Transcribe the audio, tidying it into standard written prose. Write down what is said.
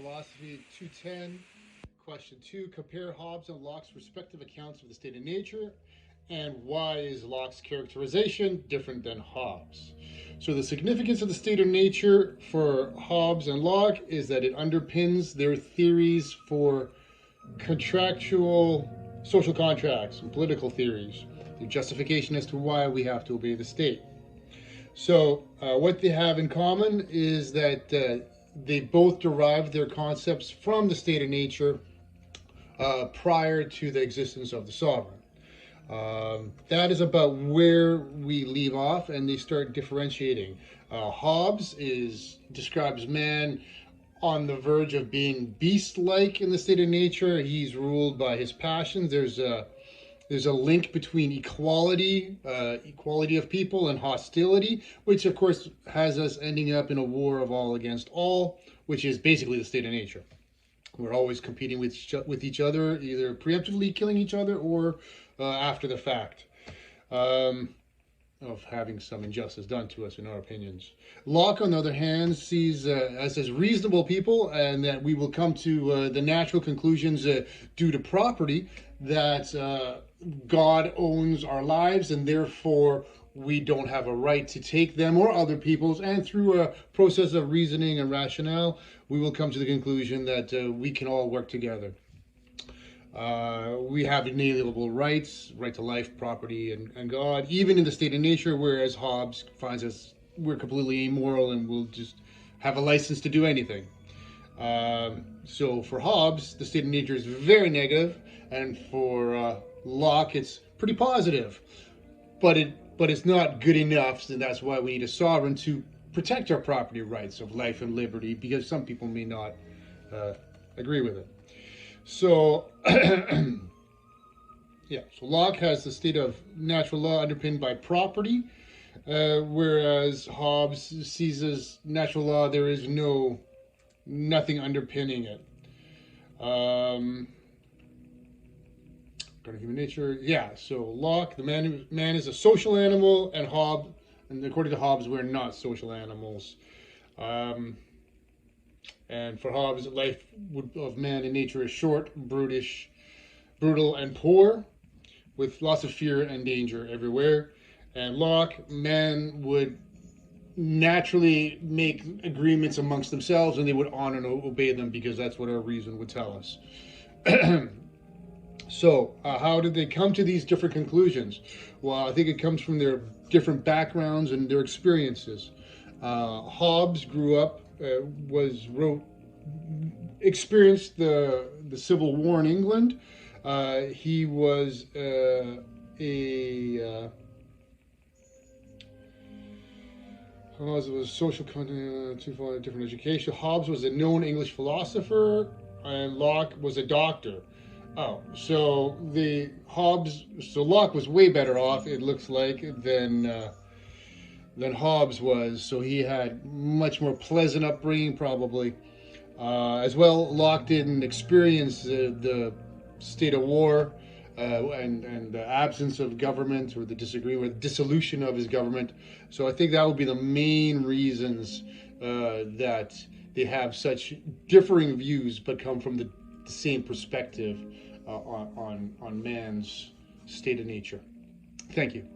Philosophy 210, question 2. Compare Hobbes and Locke's respective accounts of the state of nature, and why is Locke's characterization different than Hobbes? So the significance of the state of nature for Hobbes and Locke is that it underpins their theories for contractual social contracts and political theories, the justification as to why we have to obey the state. So what they have in common is that they both derived their concepts from the state of nature prior to the existence of the sovereign. That is about where we leave off, and they start differentiating. Hobbes describes man on the verge of being beast-like in the state of nature. He's ruled by his passions. There's a link between equality of people, and hostility, which of course has us ending up in a war of all against all, which is basically the state of nature. We're always competing with each other, either preemptively killing each other or after the fact of having some injustice done to us in our opinions. Locke, on the other hand, sees us as reasonable people, and that we will come to the natural conclusions due to property that God owns our lives, and therefore we don't have a right to take them or other people's, and through a process of reasoning and rationale, we will come to the conclusion that we can all work together. We have inalienable rights, right to life, property, and God, even in the state of nature, whereas Hobbes finds us, we're completely amoral and we'll just have a license to do anything. So for Hobbes, the state of nature is very negative, and for Locke, it's pretty positive, but it's not good enough, and that's why we need a sovereign to protect our property rights of life and liberty, because some people may not agree with it. So, yeah, so Locke has the state of natural law underpinned by property, whereas Hobbes sees as natural law there is nothing underpinning it. Human nature, yeah. So Locke, the man is a social animal, and according to Hobbes, we're not social animals. And for Hobbes, life of man in nature is short, brutish, brutal, and poor, with lots of fear and danger everywhere. And Locke, man would naturally make agreements amongst themselves, and they would honor and obey them because that's what our reason would tell us. So, how did they come to these different conclusions? Well, I think it comes from their different backgrounds and their experiences. Hobbes grew up, experienced the Civil War in England. He was social content, different education. Hobbes was a known English philosopher, and Locke was a doctor. Oh, so Locke was way better off, it looks like, than Hobbes was. So he had much more pleasant upbringing, probably. As well, Locke didn't experience the state of war and the absence of government, or the dissolution of his government. So I think that would be the main reasons that they have such differing views, but come from the same perspective on man's state of nature. Thank you.